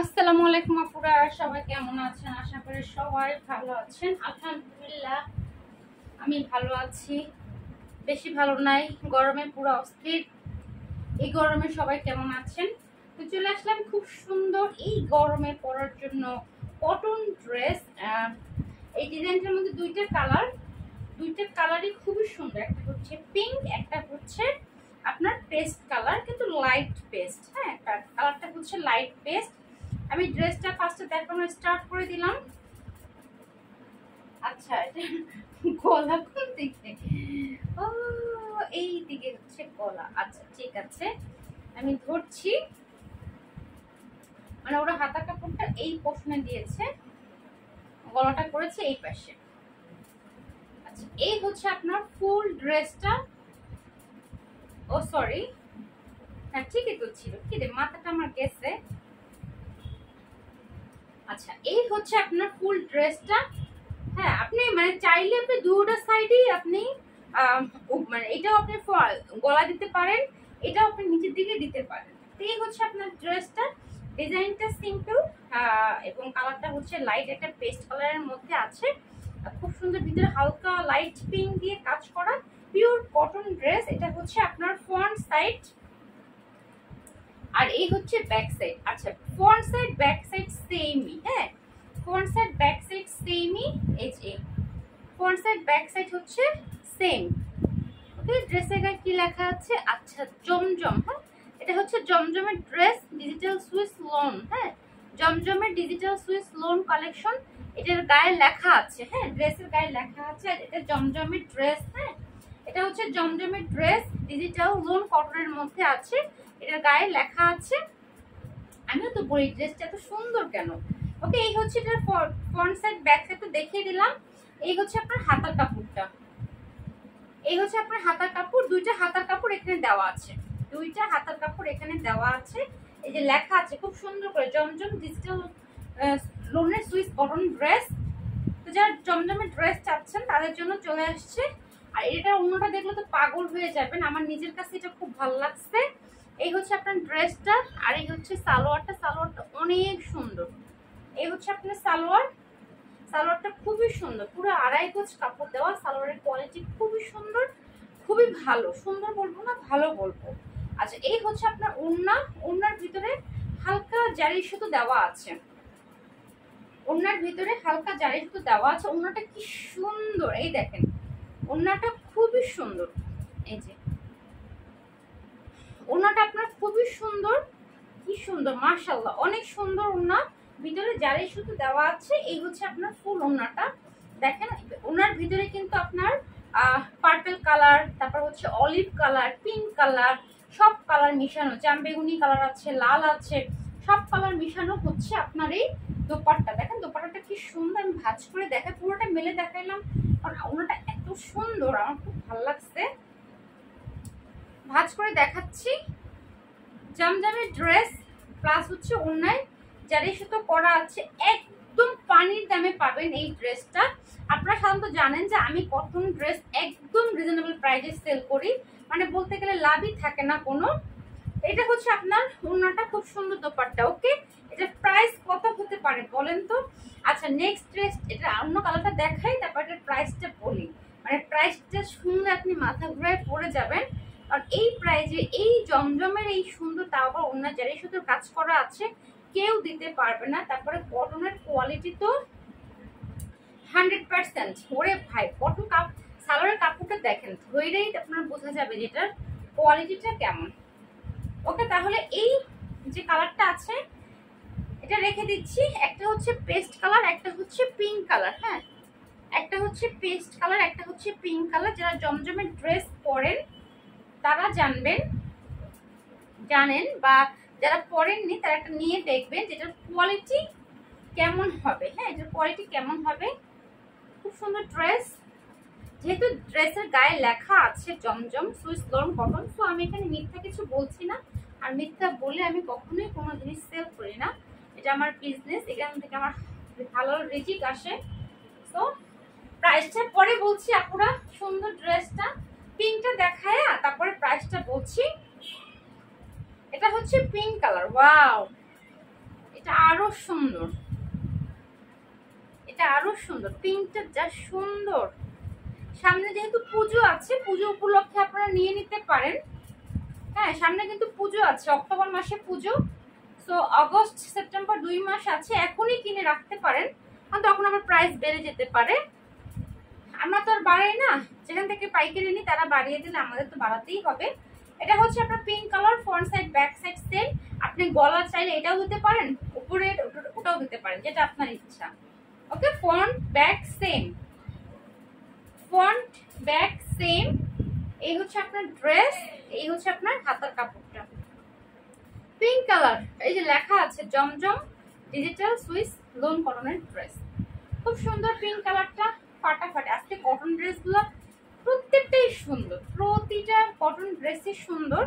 আসসালামু আলাইকুম আপুরা, সবাই কেমন আছেন? আশা করি সবাই ভালো আছেন। আলহামদুলিল্লাহ আমি ভালো আছি, বেশি ভালো নাই, গরমে পুরো অস্থির। এই গরমে সবাই কেমন আছেন? তো চলে আসলাম খুব সুন্দর এই গরমে পরার জন্য কটন ড্রেস। এই ডিজাইনটার মধ্যে দুইটা কালারই খুবই সুন্দর। একটা হচ্ছে পিঙ্ক, একটা হচ্ছে আপনার পেস্ট কালার, কিন্তু লাইট পেস্ট। হ্যাঁ, কালারটা হচ্ছে লাইট পেস্ট। আমি ড্রেসটা ফার্স্টে দেখানো স্টার্ট করে দিলাম। আচ্ছা, এটা গলা কোন দিকে? ও, এই দিকে হচ্ছে গলা। আচ্ছা ঠিক আছে, আমি ধরছি। মানে ওরা হাতা কাপড়টা এই পোর্শনে দিয়েছে, গলাটা করেছে এই পাশে। আচ্ছা, এই হচ্ছে আপনার ফুল ড্রেসটা। ও সরি, হ্যাঁ ঠিকই তো ছিল, কি রে মাথাটা আমার গেছে। আচ্ছা, এই হচ্ছে আপনার ফুল ড্রেসটা। হ্যাঁ, আপনি মানে চাইলে আপনি দুটো সাইডেই আপনি মানে এটাও আপনি গলা দিতে পারেন, এটাও আপনি নিচের দিকে দিতে পারেন। তো এই হচ্ছে আপনার ড্রেসটা। ডিজাইনটা সিম্পল এবং কালারটা হচ্ছে লাইট একটা পেস্ট কালারের মধ্যে আছে। খুব সুন্দর, ভিতরে হালকা লাইট পিঙ্ক দিয়ে কাজ করা পিওর কটন ড্রেস। এটা হচ্ছে আপনার ফ্রন্ট সাইড, আর এই হচ্ছে ব্যাক সাইড। আচ্ছা, ফ্রন্ট সাইড ব্যাক সাইড সেমই। হ্যাঁ, ফ্রন্ট সাইড ব্যাক সাইড সেমই। এই যে ফ্রন্ট সাইড ব্যাক সাইড হচ্ছে সেম। ওকে, ড্রেসের গায়ে কি লেখা আছে? আচ্ছা, জমজম। হ্যাঁ, এটা হচ্ছে জমজমের ড্রেস, ডিজিটাল সুইস লোন। হ্যাঁ, জমজমের ডিজিটাল সুইস লোন কালেকশন, এটার গায়ে লেখা আছে। হ্যাঁ, ড্রেসের গায়ে লেখা আছে, এটা জমজমের ড্রেস। হ্যাঁ, এটা হচ্ছে জমজমের ড্রেস, ডিজিটাল লোন কটনের মধ্যে আছে, এটার গায়ে লেখা আছে। আমিও তো বলি ড্রেসটা এত সুন্দর কেন। ওকে, এই হচ্ছে এটার ফ্রন্ট সাইড ব্যাক সাইড তো দেখিয়ে দিলাম। এই হচ্ছে আপনার হাতার কাপড়টা, এই হচ্ছে আপনার হাতার কাপড়। দুইটা হাতার কাপড় এখানে দেওয়া আছে, দুইটা হাতার কাপড় এখানে দেওয়া আছে। এই যে লেখা আছে খুব সুন্দর করে, জমজম ডিজিটাল লোনের সুইস কটন ড্রেস। তো যারা জমজমের ড্রেস চাচ্ছেন তাদের জন্য চলে আসছে। আর এটা অন্যটা দেখলে তো পাগল হয়ে যাবেন, আমার নিজের কাছে এটা খুব ভালো লাগছে। এই হচ্ছে আপনার ড্রেসটা, আর এই হচ্ছে সালোয়ারটা। সালোয়ারটা অনেক সুন্দর। এই হচ্ছে আপনার সালোয়ার। সালোয়ারটা খুবই সুন্দর, পুরো আড়াই গজ কাপড় দেওয়া। সালোয়ারের কোয়ালিটি খুবই সুন্দর, খুবই ভালো। সুন্দর বলবো না, ভালো বলবো। আচ্ছা, এই হচ্ছে আপনার ওড়না। ওড়নার ভিতরে হালকা জারি সুতো দেওয়া আছে, ওড়নার ভিতরে হালকা জারি সুতো দেওয়া আছে। ওড়নাটা কি সুন্দর, এই দেখেন, ওড়নাটা খুবই সুন্দর। এই যে ওড়নাটা আপনার খুবই সুন্দর, কি সুন্দর, মাশাআল্লাহ, অনেক সুন্দর ওড়না। ভিতরে জারি সুতো দেওয়া আছে। এই হচ্ছে আপনার ফুল ওড়নাটা। দেখেন, ওড়নার ভিতরে কিন্তু আপনার পার্পল কালার, তারপর হচ্ছে অলিভ কালার, পিঙ্ক কালার, সব কালার মিশানো, জামবেগুনি কালার আছে, লাল আছে, সব কালার মিশানো হচ্ছে আপনার এই দোপাট্টা। দেখেন দোপাট্টাটা কি সুন্দর, আমি ভাঁজ করে দেখাই, পুরোটা মেলে দেখাইলাম কারণ ওড়নাটা এত সুন্দর, আমার খুব ভালো লাগছে। ভাঁজ করে দেখাচ্ছি। জমজমের ড্রেস প্লাস হচ্ছে ওড়নায় জারি সুতো করা আছে, একদম পানির দামে পাবেন এই ড্রেসটা। আপনারা সাধারণত জানেন যে আমি কটন ড্রেস একদম রিজনেবল প্রাইসে সেল করি, মানে বলতে গেলে লাভই থাকে না কোনো। এটা হচ্ছে আপনার ওড়নাটা, খুব সুন্দর দোপাট্টা। ওকে, এটা প্রাইস কত হতে পারে বলেন তো? আচ্ছা, নেক্সট ড্রেস, এটা অন্য কালারটা দেখাই, তারপর এটার প্রাইসটা বলি। মানে প্রাইসটা শুনলে আপনি মাথা ঘুরায় পড়ে যাবেন। আর এই প্রাইজে এই জমজমের এই সুন্দর, তাও আবার অন্য জারি সুতোর কাজ করা আছে, কেউ দিতে পারবে না। তারপরে কটনের কোয়ালিটি তো 100%। ওরে ভাই, কটন সালোয়ারের কাপড়টা দেখেন, ধৈরেই আপনার বোঝা যাবে যে এটার কোয়ালিটিটা কেমন। ওকে, তাহলে এই যে কালারটা আছে এটা রেখে দিচ্ছি। একটা হচ্ছে পেস্ট কালার, একটা হচ্ছে পিঙ্ক কালার। হ্যাঁ, একটা হচ্ছে পেস্ট কালার, একটা হচ্ছে পিঙ্ক কালার। যারা জমজমের ড্রেস পরেন তারা জানেন, বা যারা পরেননি তারা একটা নিয়ে দেখবেন যেটার কোয়ালিটি কেমন হবে। হ্যাঁ, এটার কোয়ালিটি কেমন হবে। খুব সুন্দর ড্রেস, যেহেতু ড্রেসের গায়ে লেখা আছে জমজম সুইস লোন কটন, সো আমি এখানে মিথ্যা কিছু বলছি না। আর মিথ্যা বলে আমি কখনোই কোনো জিনিস সেল করি না, এটা আমার বিজনেস, এখান থেকে আমার ভালো রিজিক আসে। তো প্রাইসটা পরে বলছি আপুরা। সুন্দর ড্রেসটা, পিঙ্কটা দেখায় তারপরে প্রাইসটা বলছি। এটা হচ্ছে পিঙ্ক কালার। ওয়াও, এটা আরো সুন্দর, এটা আরো সুন্দর, পিঙ্কটা যা সুন্দর। সামনে যেহেতু পুজো আছে, পুজো উপলক্ষে আপনারা নিয়ে নিতে পারেন। হ্যাঁ, সামনে কিন্তু পুজো আছে, অক্টোবর মাসে পুজো। সো আগস্ট সেপ্টেম্বর 2 মাস আছে, এখনই কিনে রাখতে পারেন, কারণ তখন আবার প্রাইস বেড়ে যেতে পারে। আমরা তো আর বাড়াই না, যেখান থেকে পাইকারি নিই তারা বাড়িয়ে দিলে আমাদের তো বাড়াতেই হবে। এটা হচ্ছে আপনার pink colour, front side back side same. আপনি গলা চাইলে এটাও দিতে পারেন, উপরে ওটাও দিতে পারেন, যেটা আপনার ইচ্ছা। Okay, front back same, front back same. এই হচ্ছে আপনার ড্রেস, এই হচ্ছে আপনার হাতার কাপড়টা। পিঙ্ক কালার, এই যে লেখা আছে জমজম ডিজিটাল সুইস লোন কটনের ড্রেস, খুব সুন্দর পিঙ্ক কালারটা, ফাটাফাটি। আজকে কটন ড্রেসগুলো প্রত্যেকটাই সুন্দর, প্রতিটা কটন ড্রেসই সুন্দর।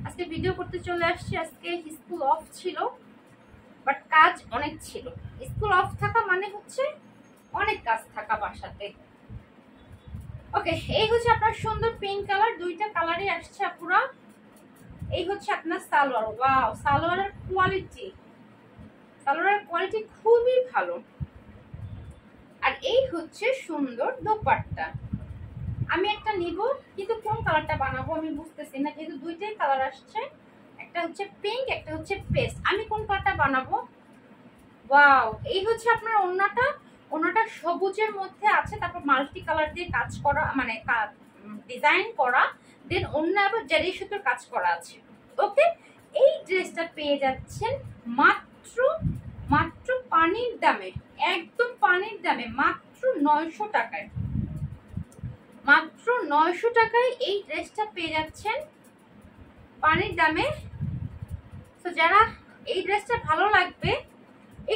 আজকে ভিডিও করতে চলে আসছি। আজকে স্কুল অফ ছিল, বাট কাজ অনেক ছিল। স্কুল অফ থাকা মানে হচ্ছে অনেক কাজ থাকা বাসাতে। ওকে, এই হচ্ছে আপনার সুন্দর পিঙ্ক কালার, দুইটা কালারই আসছে পুরা। এই হচ্ছে আপনার সালোয়ার। ওয়াও, সালোয়ারের কোয়ালিটি, সালোয়ারের কোয়ালিটি খুবই ভালো। আর এই হচ্ছে সুন্দর দোপাট্টা। আমি একটা নিব, কিন্তু কোন কালারটা বানাবো আমি বুঝতেছি না, যেহেতু দুইটাই কালার আসছে, একটা হচ্ছে পিঙ্ক, একটা হচ্ছে পেস্ট। আমি কোন কালারটা বানাবো? ওয়াও, এই হচ্ছে আপনার ওড়নাটা। ওড়নাটা সবুজের মধ্যে আছে, তারপর মাল্টি কালার দিয়ে কাজ করা, মানে ডিজাইন করা, দেন ওড়না আবার জারি সুতোর কাজ করা আছে। ওকে, এই ড্রেসটা পেয়ে যাচ্ছেন মাত্র মাত্র পানির দামে, একদম পানির দামে, মাত্র 900 টাকায়। মাত্র 900 টাকায় এই ড্রেসটা পেয়ে যাচ্ছেন পানির দামে। তো যারা এই ড্রেসটা ভালো লাগবে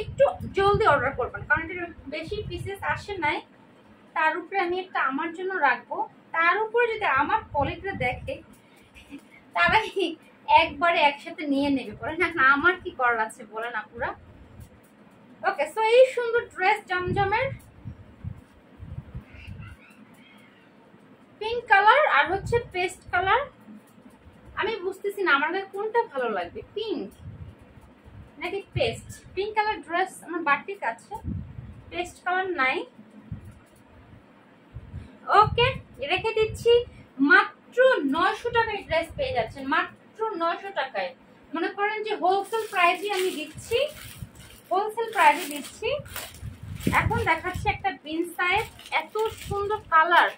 একটু জলদি অর্ডার করবেন, কারণ এটা বেশি পিসেস আসে নাই। তার উপরে আমি একটা আমার জন্য রাখবো, তার উপরে যদি আমার কলিগরা দেখে তারা একবারে একসাথে নিয়ে নেবে, বলে না আমার কি করার আছে বলে না পুরা। ওকে, সো এই সুন্দর ড্রেস জমজমের পিঙ্ক কালার আর হচ্ছে পেস্ট কালার। আমি বুঝতেছি না আমার কোনটা ভালো লাগবে, পিঙ্ক নাকি পেস্ট। পিঙ্ক কালার ড্রেস আমার বাটিক আছে, পেস্ট কালার নাই। ওকে, রেখে দিচ্ছি মাত্র 900 টাকায় ড্রেস পেয়ে যাচ্ছেন, মাত্র 900 টাকায়। মনে করেন যে হোলসেল প্রাইসে আমি দিচ্ছি, হোলসেল প্রাইসে দিচ্ছি। এখন দেখাচ্ছি একটা বিনসাইড, এত সুন্দর কালার।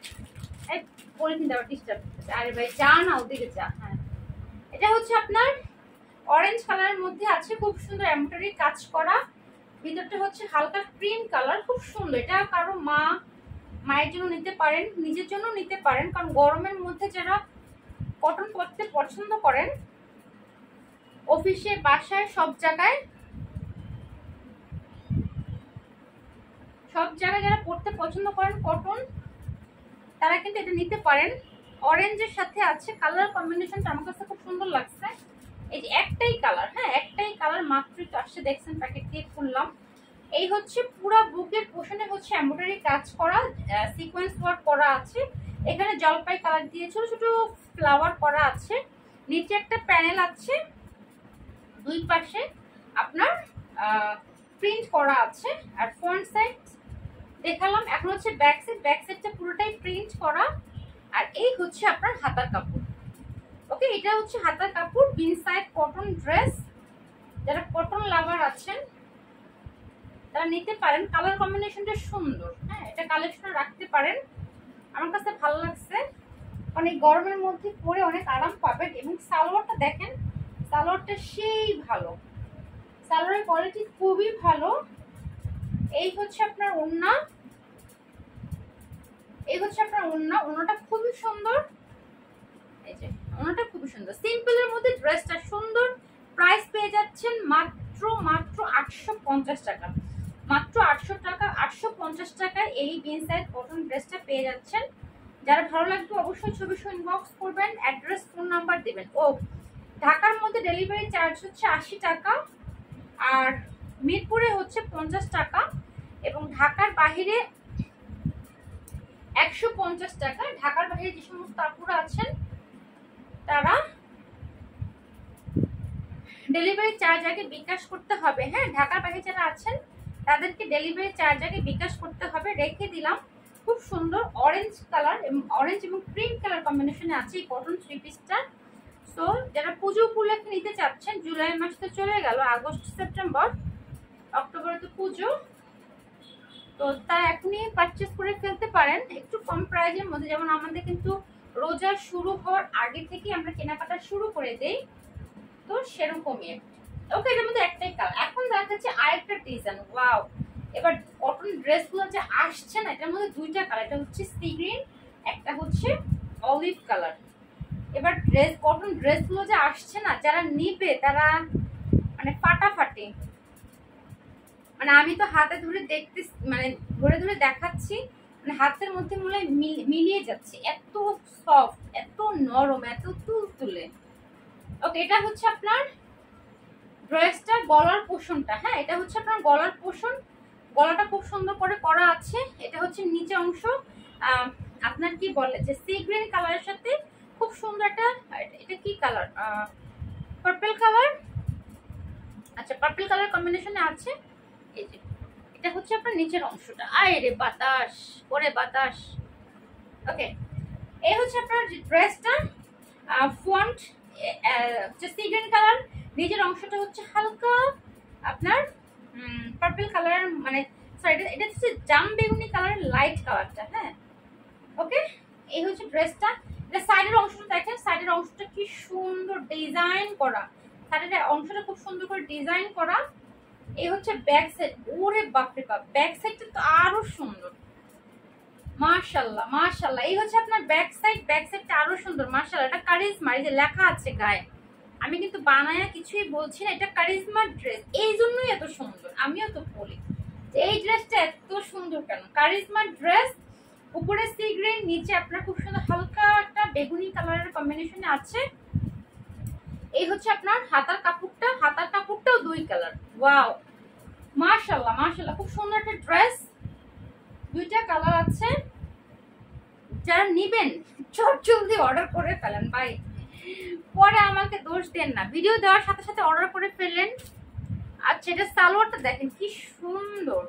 এই পলিথিন দেওয়ার ডিস্টার্ব, আরে ভাই যা না ওদিকে যা। হ্যাঁ, এটা হচ্ছে আপনার অরেঞ্জ কালারের মধ্যে আছে, খুব সুন্দর এমব্রয়ডারি কাজ করা। ভিতরটা হচ্ছে হালকা ক্রিম কালার, খুব সুন্দর। এটা কারো মায়ের জন্য নিতে পারেন, নিজের জন্য নিতে পারেন, কারণ গরমের মধ্যে যারা কটন পরতে পছন্দ করেন, অফিসে বাসায় সব জায়গায় যারা পরতে পছন্দ করেন কটন, তারা কিন্তু এটা নিতে পারেন। অরেঞ্জের সাথে আছে, কালার কম্বিনেশনটা আমার কাছে খুব সুন্দর লাগছে। এই যে একটাই কালার, হ্যাঁ একটাই কালার, মাত্র তো আসছে, দেখছেন প্যাকেট দিয়ে খুললাম। এই হচ্ছে পুরো বুকের পোশনে হচ্ছে এমব্রয়ডারি কাজ করা, সিকোয়েন্স ওয়ার্ক করা আছে। এখানে জলপাই কালার দিয়ে ছোট ছোট ফ্লাওয়ার করা আছে। নিচে একটা প্যানেল আছে, দুই পাশে আপনার প্রিন্ট করা আছে। আর ফ্রন্ট সাইড দেখালাম, এখন হচ্ছে ব্যাক সাইড। ব্যাক সাইডটা পুরোটাই প্রিন্ট করা। আর এই হচ্ছে আপনার হাতার কাপড়। ওকে, এটা হচ্ছে হাতার কাপড়, বিনসাইড কটন ড্রেস। যারা কটন লাভার আছেন তারা নিতে পারেন। কালার কম্বিনেশনটা সুন্দর, হ্যাঁ এটা কালেকশন রাখতে পারেন। আমার কাছে ভালো লাগছে, কারণ এই গরমের মধ্যে পরে অনেক আরাম পাবেন। এবং সালোয়ারটা দেখেন, সালোয়ারটা সেই ভালো, সালোয়ারের কোয়ালিটি খুবই ভালো। এই হচ্ছে আপনার ওড়না, এই হচ্ছে আপনার ওড়না। ওড়নাটা খুবই সুন্দর, এই যে ওড়নাটা খুবই সুন্দর। সিম্পলের মধ্যে ড্রেসটা সুন্দর। প্রাইস পেয়ে যাচ্ছেন মাত্র 850 টাকা, মাত্র 800 টাকা, 850 টাকায় এই বিনসাইড কটন ড্রেসটা পেয়ে যাচ্ছেন। যারা ভালো লাগবে অবশ্যই ছবি ইনবক্স করবেন, অ্যাড্রেস ফোন নাম্বার দেবেন। ও ঢাকার মধ্যে ডেলিভারি চার্জ হচ্ছে 80 টাকা, আর মিরপুরে হচ্ছে 50 টাকা, এবং ঢাকার বাহিরে 150 টাকা। ঢাকার বাহিরে যে সমস্ত আপুরা আছেন তারা ডেলিভারি চার্জ আগে বিকাশ করতে হবে। হ্যাঁ, ঢাকার বাইরে যারা আছেন তাদেরকে ডেলিভারি চার্জ আগে বিকাশ করতে হবে। রেখে দিলাম। খুব সুন্দর অরেঞ্জ কালার এবং অরেঞ্জ এবং ক্রিম কালার কম্বিনেশনে আছে এই কটন থ্রি পিসটা। সো যারা পুজো উপলক্ষে নিতে চাচ্ছেন, জুলাই মাস তো চলে গেল, আগস্ট সেপ্টেম্বর অক্টোবরে তো পুজো, তো তারা এখনই পারচেস করে ফেলতে পারেন একটু কম প্রাইসের মধ্যে। যেমন আমাদের কিন্তু রোজা শুরু হওয়ার আগে থেকে আমরা কেনাকাটা শুরু করে দেই, তো সেরকমই। ওকে, এটার মধ্যে একটাই কালার। এখন দেখা যাচ্ছে আরেকটা ডিজাইন। ওয়াও, এবার কটন ড্রেসগুলো যে আসছে না, এটার মধ্যে দুইটা কালার, এটা হচ্ছে সি গ্রিন, একটা হচ্ছে অলিভ কালার। এবার কটন ড্রেসগুলো যে আসছে না, যারা নিবে তারা মানে ফাটাফাটি, মানে আমি তো হাতে ধরে দেখতে, মানে ধরে ধরে দেখাচ্ছি, মানে হাতের মধ্যে মনে হয় মিলিয়ে যাচ্ছে, এত সফট, এত নরম, এত তুলতুলে। ওকে, এটা হচ্ছে আপনার ড্রেসটা গলার পোষণটা। হ্যাঁ, এটা হচ্ছে আপনার গলার পোষণ, গলাটা খুব সুন্দর করে করা আছে। এটা হচ্ছে নিচে অংশ আপনার কি বলে যে সি গ্রিন কালারের সাথে খুব সুন্দর একটা, এটা কি কালার, পার্পল কালার, আচ্ছা পার্পল কালার কম্বিনেশনে আছে। এই যে এটা হচ্ছে আপনার নিচের অংশটা। আয় রে বাতাস, ওরে বাতাস। ওকে, এই হচ্ছে আপনার ড্রেসটা ফন্ট হচ্ছে সি গ্রিন কালার, নিচের অংশটা হচ্ছে হালকা আপনার পার্পল কালার, মানে সরি এটা হচ্ছে জাম বেগুনি কালারের লাইট কালারটা। হ্যাঁ, ওকে, এই হচ্ছে ড্রেসটা। এটা সাইডের অংশটা দেখেন, সাইডের অংশটা কি সুন্দর ডিজাইন করা, সাইডের অংশটা খুব সুন্দর করে ডিজাইন করা। এই হচ্ছে ব্যাক সাইড, ওরে বাপরে বাপ, ব্যাক সাইডটা তো আরো সুন্দর, মাশাআল্লাহ মাশাআল্লাহ। এই হচ্ছে আপনার ব্যাক সাইড, ব্যাক সাইডটা আরো সুন্দর মাশাআল্লাহ। এটা কারিজমা, এই যে লেখা আছে গায়ে, আমি কিন্তু বানায়া কিছুই বলছি না, এটা কারিজমার ড্রেস, এই জন্যই এত সুন্দর। আমিও তো বলি যে এই ড্রেসটা এত সুন্দর কেন, কারিজমার ড্রেস। উপরে সি গ্রিন, নিচে আপনার খুব সুন্দর হালকা একটা বেগুনি কালারের কম্বিনেশনে আছে। এই হচ্ছে আপনার হাতার কাপড়টা, হাতার কাপড়টাও দুই কালার। ওয়াও, মাশাআল্লাহ মাশাআল্লাহ, খুব সুন্দর একটা ড্রেস, দুইটা কালার আছে। যারা নিবেন জলদি অর্ডার করে ফেলেন ভাই, পরে আমাকে দোষ দেন না। ভিডিও দেওয়ার সাথে সাথে অর্ডার করে ফেললেন। আচ্ছা, এটা সালোয়ারটা দেখেন কি সুন্দর,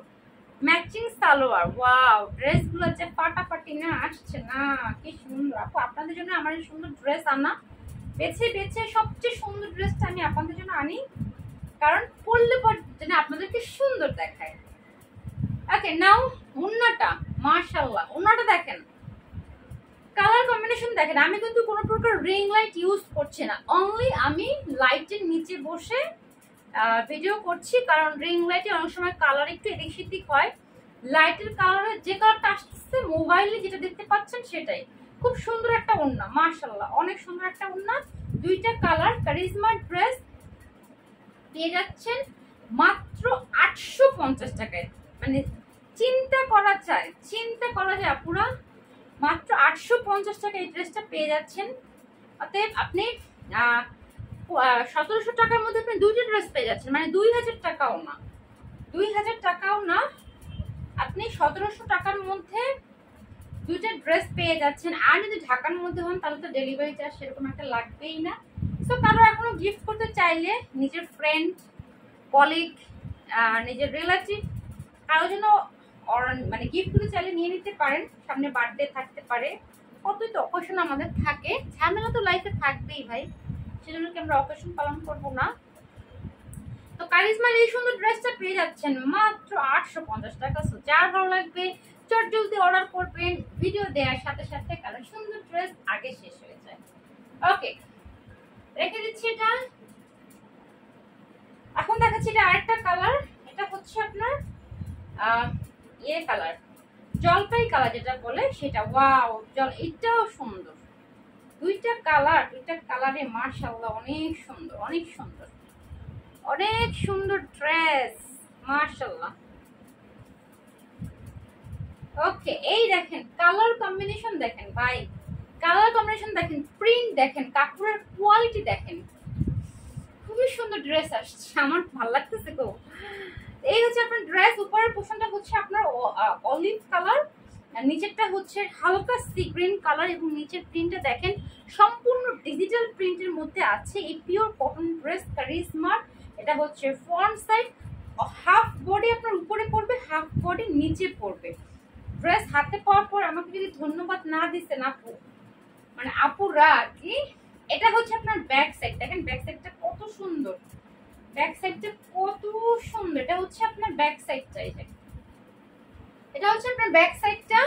ম্যাচিং সালোয়ার। ওয়াও, ড্রেসগুলো যে ফাটাফাটি না আসছে না, কি সুন্দর। আপু আপনাদের জন্য আমার এই সুন্দর ড্রেস আনা, বেছে বেছে সবচেয়ে সুন্দর ড্রেসটা আমি আপনাদের জন্য আনি, কারণ পরলে পর যেন আপনাদেরকে সুন্দর দেখায়। ওকে, নাও ওন্নাটা, মাশাআল্লাহ, ওন্নাটা দেখেন, কালার কম্বিনেশন দেখেন। আমি কিন্তু কোনো প্রকার রিং লাইট ইউজ করছি না, অনলি আমি লাইটের নিচে বসে ভিডিও করছি, কারণ রিং লাইটে অনেক সময় কালার একটু এদিক সেদিক হয়। লাইটের কালারে যে কালারটা আসতেছে মোবাইলে যেটা দেখতে পাচ্ছেন সেটাই। খুব সুন্দর একটা ওড়না, মাশাআল্লাহ, অনেক সুন্দর একটা ওড়না, দুইটা কালার। কারিজমা ড্রেস পেয়ে যাচ্ছেন মাত্র 850 টাকায়, মানে চিন্তা করা যায় আপুরা, মাত্র 850 টাকা এই ড্রেসটা পেয়ে যাচ্ছেন। অতএব আপনি 1700 টাকার মধ্যে আপনি দুইটা ড্রেস পেয়ে যাচ্ছেন, মানে 2000 টাকাও না, 2000 টাকাও না, আপনি 1700 টাকার মধ্যে দুইটা ড্রেস পেয়ে যাচ্ছেন। আর যদি ঢাকার মধ্যে হন তাহলে তো ডেলিভারি চার্জ সেরকম একটা লাগবেই না। সো কারো এখনো গিফট করতে চাইলে নিজের ফ্রেন্ড, কলিগ, নিজের রিলেটিভ কারো জন্য মানে গিফট করতে চাইলে নিয়ে নিতে পারেন। সামনে বার্থডে থাকতে পারে, কতই তো অকেশন আমাদের থাকে, ঝামেলা তো লাইফে থাকবেই ভাই, সেজন্য কি আমরা অকেশন পালন করবো না? তো কারিজমার এই সুন্দর ড্রেসটা পেয়ে যাচ্ছেন মাত্র 850 টাকা। সো যার ভালো লাগবে চট জলদি অর্ডার করবেন, ভিডিও দেওয়ার সাথে সাথে, কারণ সুন্দর ড্রেস আগে শেষ হয়ে যায়। ওকে, রেখে দিচ্ছি এটা। এখন দেখাচ্ছি এটা আরেকটা কালার, এটা হচ্ছে আপনার ইয়ে কালার, জলপাই কালার যেটা বলে সেটা। ওয়াও, এটাও সুন্দর, দুইটা কালারে মাশাআল্লাহ, অনেক সুন্দর, অনেক সুন্দর, অনেক সুন্দর ড্রেস, মাশাআল্লাহ। ওকে, এই দেখেন কালার কম্বিনেশন দেখেন ভাই, কালার কম্বিনেশন দেখেন, প্রিন্ট দেখেন, কাপড়ের কোয়ালিটি দেখেন, খুবই সুন্দর ড্রেস আসছে, আমার ভালো লাগতেছে গো। এই হচ্ছে আপনার ড্রেস, উপরের পোর্শনটা হচ্ছে আপনার অলিভ কালার, আর নিচেরটা হচ্ছে হালকা সি গ্রিন কালার এবং নিচের প্রিন্টটা দেখেন সম্পূর্ণ ডিজিটাল প্রিন্টের মধ্যে আছে। এই পিওর কটন ড্রেস কারিজমা, এটা হচ্ছে ফ্রন্ট সাইড, হাফ বডি আপনার উপরে পড়বে, হাফ বডি নিচে পড়বে। ড্রেস হাতে পাওয়ার পর আমাকে যদি ধন্যবাদ না দিচ্ছেন আপু, মানে আপুরা আর কি, এটা হচ্ছে আপনার ব্যাক সাইড। দেখেন ব্যাক সাইডটা কত সুন্দর, ব্যাক সাইডটা কত সুন্দর। এটা হচ্ছে আপনার ব্যাক সাইডটা, এটা হচ্ছে আপনার ব্যাক সাইডটা।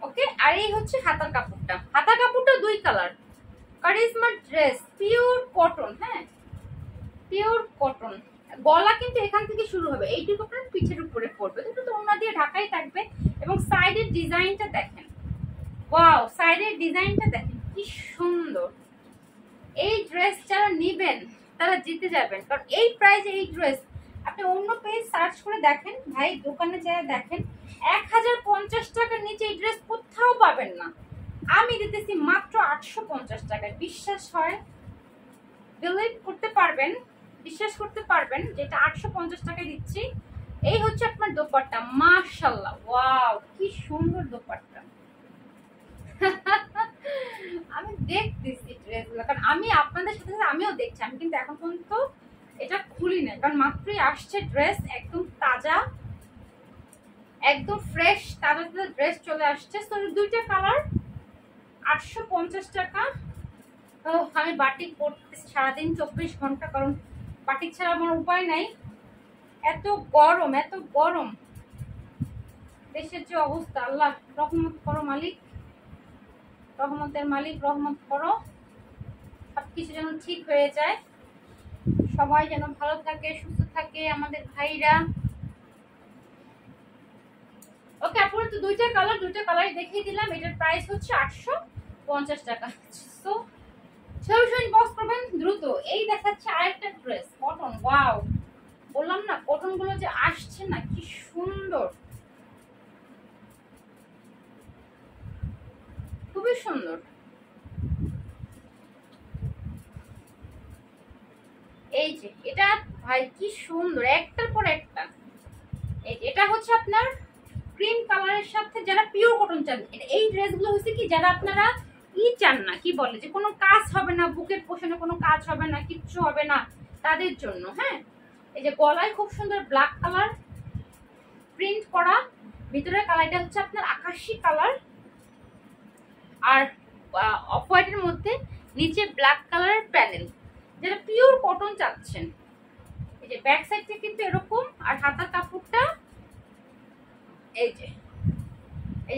ওকে, আর এই হচ্ছে হাতার কাপড়টা। হাতার কাপড়টা দুই colour, charisma dress pure cotton. হ্যাঁ, পিওর কটন। গলা কিন্তু এখান থেকে শুরু হবে, এইটুকু আপনার পিঠের উপরে পড়বে, দুটো তো ওড়না দিয়ে ঢাকাই থাকবে। এবং সাইডের ডিজাইনটা দেখেন, ওয়াও, সাইডের ডিজাইনটা দেখেন কি সুন্দর। এই ড্রেস যারা নেবেন তারা জিতে যাবেন, কারণ এই প্রাইসে এই ড্রেস আপনি অন্য পেজ সার্চ করে দেখেন, ভাই দোকানে যায় দেখেন, 1050 টাকার নিচে এই ড্রেস কোথাও পাবেন না। আমি দিতেছি মাত্র 850 টাকায়। বিশ্বাস হয়, বিলিভ করতে পারবেন, বিশ্বাস করতে পারবেন যেটা 850 টাকায় দিচ্ছি। এই হচ্ছে আপনার দোপাট্টা, মাশাআল্লাহ, ওয়াও কি সুন্দর দোপাট্টা। আমি দেখতেছি ড্রেসগুলো, কারণ আমি আপনাদের সাথে সাথে আমিও দেখছি। আমি কিন্তু এখন পর্যন্ত এটা খুলি না, কারণ মাত্রই আসছে ড্রেস, একদম তাজা, একদম ফ্রেশ তাজা তাজা ড্রেস চলে আসছে। তো দুইটা কালার 850 টাকা। তো আমি বাটিক পরতেছি সারাদিন 24 ঘন্টা, কারণ বাটিক ছাড়া আমার উপায় নাই। এত গরম, এত গরম, দেশের যে অবস্থা। আল্লাহ রহমত করো মালিক, রহমতের মালিক রহমত করো, সবকিছু যেন ঠিক হয়ে যায়, সবাই যেন ভালো থাকে, সুস্থ থাকে, আমাদের ভাইরা। ওকে আপুরা, তো দুইটা কালার দেখিয়ে দিলাম। এটার প্রাইস হচ্ছে 850 টাকা। তো সরাসরি ইনবক্স করবেন দ্রুত। এই দেখাচ্ছে আরেকটা ড্রেস কটন, ওয়াও, বললাম না কটন গুলো যে আসছে না কি সুন্দর, খুবই সুন্দর। এই যে এটা ভাই কি সুন্দর, একটার পর একটা। এটা হচ্ছে আপনার ক্রিম কালারের সাথে যারা পিওর কটন চান, এই ড্রেসগুলো হচ্ছে কি যারা আপনারা চান না, কি বলে যে কোনো কাজ হবে না, বুকের পোষণে কোনো কাজ হবে না, কিচ্ছু হবে না, তাদের জন্য। হ্যাঁ, এই যে গলায় খুব সুন্দর ব্ল্যাক কালার প্রিন্ট করা, ভিতরের কালারটা হচ্ছে আপনার আকাশি কালার, আর অফ হোয়াইটের মধ্যে নিচে ব্ল্যাক কালারের প্যানেল। যারা পিওর কটন চাচ্ছেন, এই যে ব্যাক সাইডটা কিন্তু এরকম, আর হাতার কাপড়টা এই যে,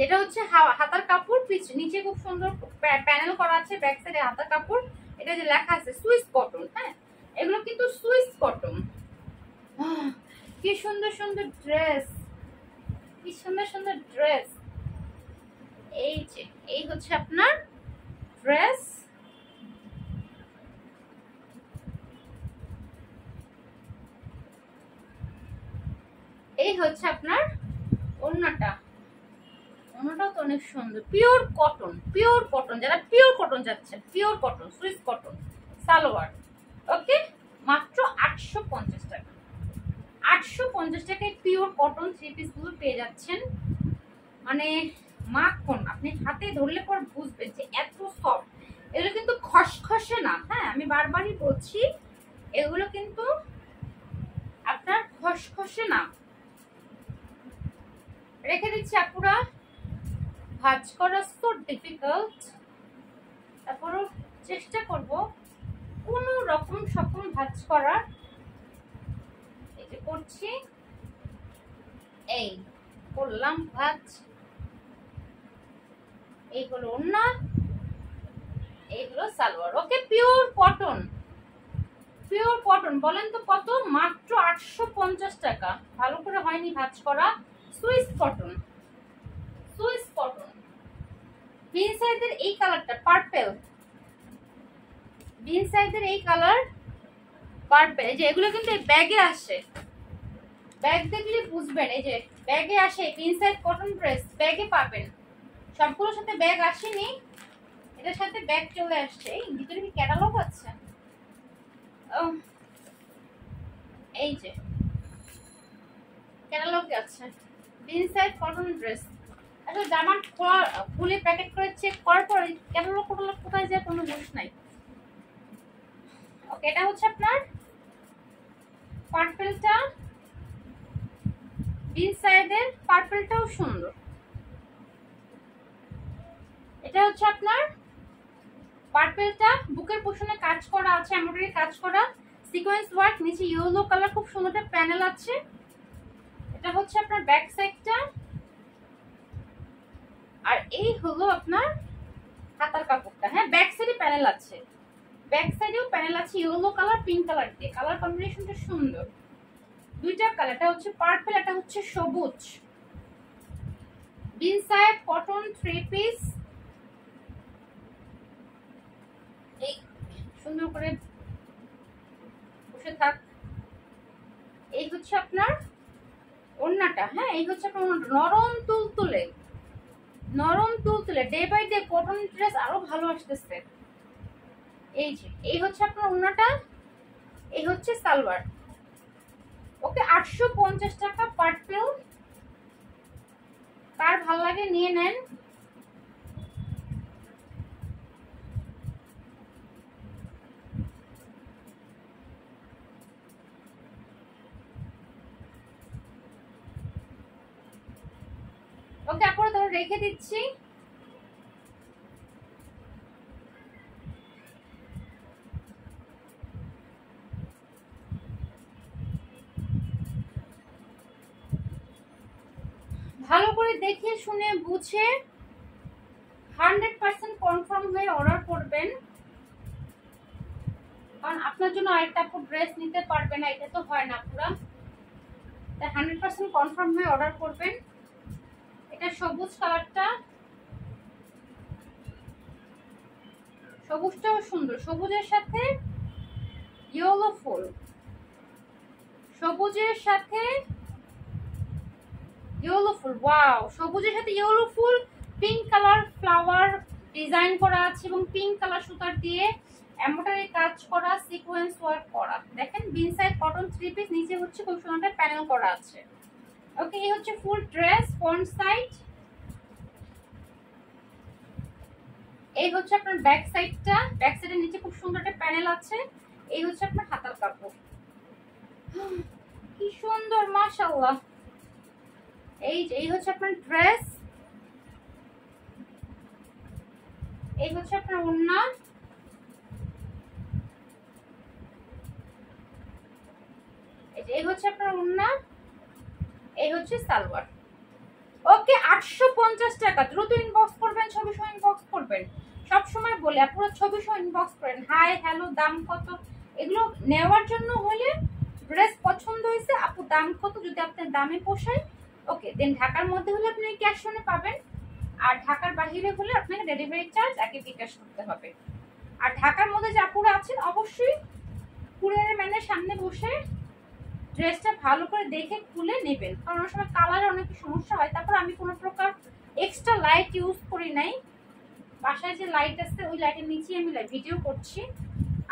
এটা হচ্ছে হাতার কাপড়, নিচে খুব সুন্দর প্যানেল করা আছে, ব্যাক সাইডে হাতার কাপড়। এটা যে লেখা আছে সুইস কটন, হ্যাঁ এগুলো কিন্তু সুইস কটন। কি সুন্দর সুন্দর ড্রেস, কি সুন্দর সুন্দর ড্রেস। এই যে এই হচ্ছে আপনার ড্রেস। এই হচ্ছে আপনার ওড়নাটা, ওড়নাটাও তো অনেক সুন্দর, পিওর কটন, পিওর কটন। যারা পিওর কটন যাচ্ছেন, pure cotton Swiss cotton salwar. Okay, মাত্র 850 টাকা। 850 টাকায় পিওর কটন থ্রি পিস গুলো পেয়ে যাচ্ছেন। মানে মাখন, আপনি হাতে ধরলে পর বুঝবেন যে এত সফট। এগুলো কিন্তু খসখসে না, হ্যাঁ আমি বারবারই বলছি, এগুলো কিন্তু আপনার খসখসে না। রেখে দিচ্ছি আপুরা, ভাঁজ করা সো ডিফিকাল্ট, তারপরও চেষ্টা করব কোন রকম সকম ভাঁজ করার। এই যে করছি, এই করলাম ভাঁজ। এইগুলো ওড়না, এইগুলো সালোয়ার। ওকে, পিওর কটন, পিওর কটন। বলেন তো কত? মাত্র 850 টাকা। ভালো করে হয়নি ভাঁজ করা, সুইস কটন, সুইস কটন। বিন সাইজের এই কালারটা পার্পল, বিন সাইজের এই কালার পার্পল। এই যে এগুলো কিন্তু এই ব্যাগে আসে, ব্যাগ দেখলে বুঝবেন। এই যে ব্যাগে আসে, বিন সাইজ কটন ড্রেস ব্যাগে পাবেন। সবগুলোর সাথে ব্যাগ আসেনি, এটার সাথে ব্যাগ চলে আসছে। এই ভিতরে কি ক্যাটালগ আছে? এই যে ক্যাটালগ আছে, বিন সাইজ কটন ড্রেস। আসলে জামা খুলে প্যাকেট করে চেক করার পর ক্যাটালগ কোথায় যায় কোনো হুঁশ নাই। ওকে, এটা হচ্ছে আপনার পার্পলটা, ইনসাইডের পার্পলটাও সুন্দর। এটা হচ্ছে আপনার পার্পলটা, বুকের পোষণে কাজ করা আছে, এমব্রয়ডারি কাজ করা, সিকোয়েন্স ওয়ার্ক, নিচে ইয়েলো কালার খুব সুন্দর একটা প্যানেল আছে। এটা হচ্ছে আপনার ব্যাক সাইডটা, আর এই হলো আপনার হাতার কাপড়টা। হ্যাঁ, ব্যাক সাইডে প্যানেল আছে, ব্যাক সাইডেও প্যানেল আছে ইয়েলো কালার পিঙ্ক কালার দিয়ে। কালার কম্বিনেশনটা সুন্দর, দুইটা কালার, এটা হচ্ছে পার্পল, এটা হচ্ছে সবুজ। ইনসাইড কটন 3 পিস, এই সুন্দর করে বসে থাক। এই হচ্ছে আপনার ওড়নাটা। হ্যাঁ, এই হচ্ছে আপনার নরম তুলতুলে, নরম তুলতুলে, day by day cotton dress আরো ভালো আসতেছে। এই যে এই হচ্ছে আপনার ওড়নাটা, এই হচ্ছে সালোয়ার। ওকে, 850 টাকা পার্পল। কার ভালো লাগে নিয়ে নেন। ওকে, আপনারা ধরে রেখে দিচ্ছি। ভালো করে দেখে শুনে বুঝে 100% কনফার্ম হয়ে অর্ডার করবেন, কারণ আপনার জন্য আরেকটা আপু ড্রেস নিতে পারবে না, এটা তো হয় না পুরা। তাই 100% কনফার্ম হয়ে অর্ডার করবেন। এটা সবুজ কালারটা, সবুজটাও সুন্দর, সবুজের সাথে ইয়েলো ফুল, সবুজের সাথে ইয়েলো ফুল, ওয়াও, সবুজের সাথে ইয়েলো ফুল, পিঙ্ক কালার ফ্লাওয়ার ডিজাইন করা আছে এবং পিঙ্ক কালার সুতার দিয়ে এমব্রয়ডারি কাজ করা, সিকোয়েন্স ওয়ার্ক করা। দেখেন ইনসাইড কটন 3 পিস, নিচে হচ্ছে খুব সুন্দর প্যানেল করা আছে। ওকে, এই হচ্ছে ফুল ড্রেস ফ্রন্ট সাইড, এই হচ্ছে আপনার ব্যাক সাইডটা, ব্যাক সাইডের নিচে খুব সুন্দর একটা প্যানেল আছে। এই হচ্ছে আপনার হাতার কাপড়, কি সুন্দর মাশাআল্লাহ। এই হচ্ছে আপনার ড্রেস, এই হচ্ছে আপনার ওড়না, এই হচ্ছে আপনার ওড়না, এই হচ্ছে সালোয়ার। ওকে, 850 টাকা। দ্রুত ইনবক্স করবেন, ছবি সহ ইনবক্স করবেন। সব সময় বলে আপনারা ছবি সহ ইনবক্স করেন, হাই হ্যালো দাম কত, এগুলো নেওয়ার জন্য হলে ড্রেস পছন্দ হয়েছে আপু দাম কত, যদি আপনার দামে পোষায় ওকে দেন। ঢাকার মধ্যে হলে আপনি ক্যাশ অনে পাবেন, আর ঢাকার বাইরে হলে আপনাকে ডেলিভারি চার্জ আগে বিকাশ করতে হবে। আর ঢাকার মধ্যে যে আপুরা আছেন অবশ্যই কুরিয়ার ম্যানের সামনে বসে ড্রেসটা ভালো করে দেখে খুলে নেবেন, কারণ অনেক সময় কালারে অনেক সমস্যা হয়। তারপর আমি কোনো প্রকার এক্সট্রা লাইট ইউজ করি নাই, বাসায় যে লাইট আছে ওই লাইটের নিচে আমি ভিডিও করছি।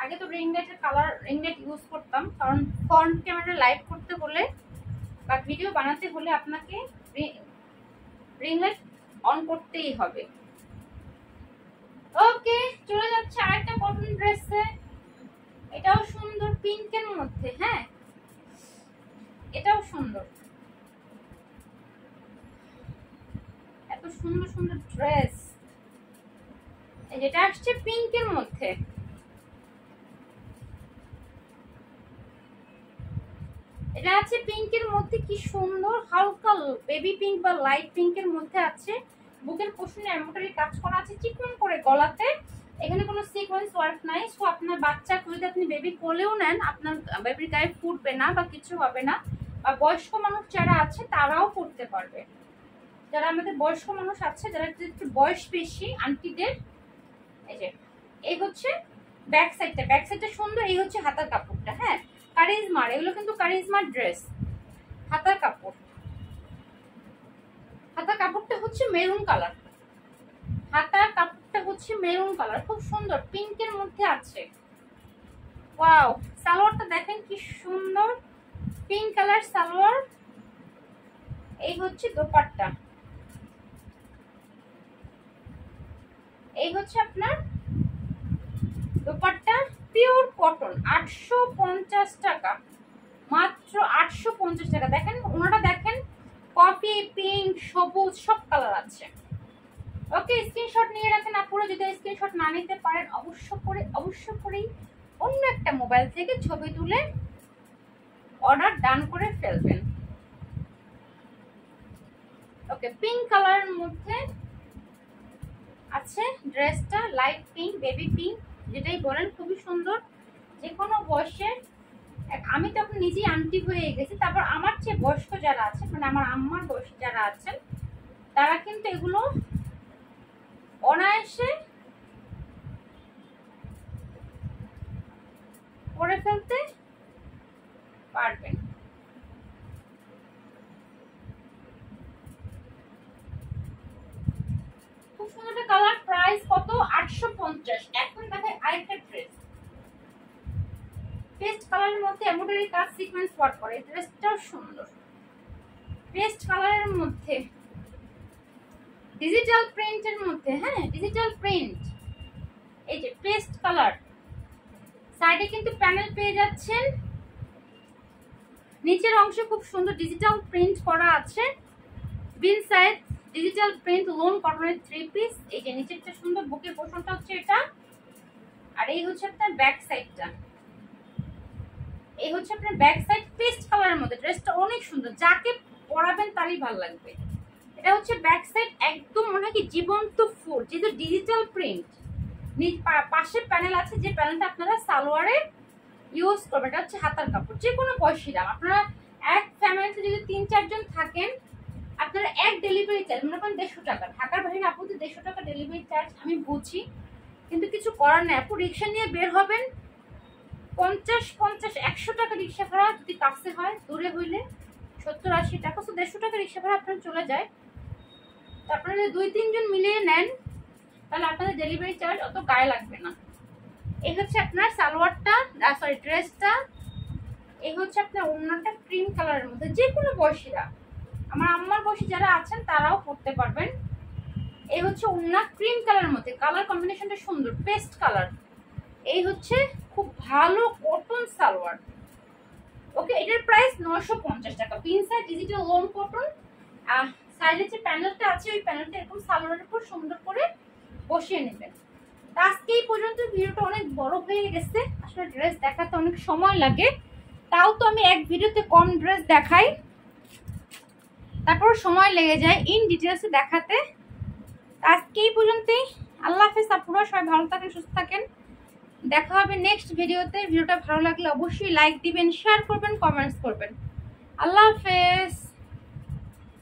আগে তো রিং লাইটের কালার রিং লাইট ইউজ করতাম, কারণ ফ্রন্ট ক্যামেরা লাইট করতে হলে বা ভিডিও বানাতে হলে আপনাকে রিং লাইট অন করতেই হবে। ওকে, চলে যাচ্ছে আরেকটা কটন ড্রেসে, এটাও সুন্দর পিঙ্কের মধ্যে। হ্যাঁ, এটাও সুন্দর, এত সুন্দর সুন্দর ড্রেস। যেটা আসছে পিঙ্কের মধ্যে, এটা আছে পিঙ্কের মধ্যে, কি সুন্দর হালকা বেবি পিঙ্ক বা লাইট পিঙ্কের মধ্যে আছে। বুকের পোষণে এমব্রয়ডারি কাজ করা আছে চিকন করে গলাতে, এখানে কোনো সিকোয়েন্স ওয়ার্ক নাই। সো আপনার বাচ্চা যদি আপনি বেবি কোলেও নেন, আপনার বেবির গায়ে ফুটবে না বা কিছু হবে না। বা বয়স্ক মানুষ যারা আছে তারাও পড়তে পারবে, যারা আমাদের বয়স্ক মানুষ আছে, যারা একটু বয়স বেশি আন্টিদের। এই যে এই হচ্ছে ব্যাক সাইডটা, ব্যাক সাইডটা সুন্দর। এই হচ্ছে হাতার কাপড়টা। হ্যাঁ, কারিজমার, এগুলো কিন্তু কারিজমার ড্রেস। হাতার কাপড়, হাতার কাপড়টা হচ্ছে মেরুন কালার, হাতার কাপড়টা হচ্ছে মেরুন কালার, খুব সুন্দর পিঙ্কের মধ্যে আছে। ওয়াও, সালোয়ারটা দেখেন কি সুন্দর পিঙ্ক কালার সালোয়ার। এই হচ্ছে দোপাট্টা, এই হচ্ছে আপনার দোপাট্টা, পিওর কটন, 850 টাকা, মাত্র 850 টাকা। দেখেন ওনাটা দেখেন, কফি, পিঙ্ক, সবুজ সব কালার আছে। ওকে, স্ক্রিনশট নিয়ে রাখেন আপুরা। যদি স্ক্রিনশট না নিতে পারেন অবশ্য করেই অন্য একটা মোবাইল থেকে ছবি তুলে অর্ডার ডান করে ফেলবেন। ওকে, পিঙ্ক কালারের মধ্যে আছে ড্রেসটা, লাইট পিঙ্ক, বেবি পিঙ্ক, যেটাই বলেন, খুবই সুন্দর। যে কোনো বয়সের, আমি তো এখন নিজেই আন্টি হয়ে গেছি, তারপর আমার চেয়ে বয়স্ক যারা আছে, মানে আমার আম্মার বয়স যারা আছেন, তারা কিন্তু এগুলো অনায়াসে করে ফেলতে পারবেন। খুব সুন্দর একটা কালার। প্রাইস কত? 850। এখন দেখায় আরেকটা ড্রেস, পেস্ট কালারের মধ্যে এমব্রয়ডারি কাজ সিকোয়েন্স ওয়ার্ক করে। এই ড্রেসটাও সুন্দর, পেস্ট কালারের মধ্যে ডিজিটাল প্রিন্টের মধ্যে, হ্যাঁ ডিজিটাল প্রিন্ট। এই যে পেস্ট কালার, সাইডে কিন্তু প্যানেল পেয়ে যাচ্ছেন, নিচের অংশে খুব সুন্দর ডিজিটাল প্রিন্ট করা আছে। বিন সাইড ডিজিটাল প্রিন্ট, লোন কটনের 3 পিস। এই যে নিচেরটা সুন্দর, বুকের পোর্শনটা হচ্ছে এটা, আর এই হচ্ছে আপনার ব্যাক সাইডটা। এই হচ্ছে আপনার ব্যাক সাইড, পেস্ট কালারের মধ্যে। ড্রেসটা অনেক সুন্দর, যাকে পরাবেন তারই ভালো লাগবে। এটা হচ্ছে ব্যাক সাইড, একদম মনে হয় কি জীবন্ত ফুল, যেহেতু ডিজিটাল প্রিন্ট। পাশে প্যানেল আছে, যে প্যানেলটা আপনারা সালোয়ারে ইউজ করবেন। এটা হচ্ছে হাতার কাপড়, যে কোনো বয়সীরা। আপনারা এক ফ্যামিলিতে যদি 3-4 জন থাকেন, আপনারা এক ডেলিভারি চার্জ মনে করেন 150 টাকা। ঢাকার বাইরে আপু 150 টাকা ডেলিভারি চার্জ, আমি বুঝি, কিন্তু কিছু করার নেই। আপু রিক্সা নিয়ে বের হবেন, 50-100 টাকা রিক্সা ভাড়া, যদি কাছে হয়, দূরে হইলে 70-80 টাকা। তো 150 টাকা রিক্সা ভাড়া আপনার চলে যায়। তারপরে যদি 2-3 জন মিলিয়ে নেন, তাহলে আপনাদের ডেলিভারি চার্জ অত গায়ে লাগবে না। এই হচ্ছে আপনার সালোয়ারটা, সরি ড্রেসটা। এই হচ্ছে আপনার ওড়নাটা ক্রিম কালারের মধ্যে, যে কোনো বয়সীরা, আমার আম্মার বয়সী যারা আছেন তারাও পরতে পারবেন। এই হচ্ছে ওড়না ক্রিম কালারের মধ্যে, কালার কম্বিনেশনটা সুন্দর, পেস্ট কালার। এই হচ্ছে খুব ভালো কটন সালোয়ার। ওকে, এটার প্রাইস 950 টাকা। Pin side digital loan cotton, সাইডে যে প্যানেলটা আছে, ওই প্যানেলটা এরকম সালোয়ারের উপর সুন্দর করে বসিয়ে নেবেন। আজকে এই পর্যন্ত ভিডিওটা অনেক বড় হয়ে গেছে, আসলে ড্রেস দেখাতে অনেক সময় লাগে, তাও তো আমি এক ভিডিওতে কম ড্রেস দেখাই, তারপর সময় লেগে যায় ইন ডিটেলসে দেখাতে। আজকে এই পর্যন্তই, আল্লাহ হাফেজ আপুরা, সবাই ভালো থাকেন, সুস্থ থাকেন। দেখা হবে নেক্সট ভিডিওতে। ভিডিওটা ভালো লাগলে অবশ্যই লাইক দিবেন, শেয়ার করবেন, কমেন্টস করবেন। আল্লাহ হাফেজ।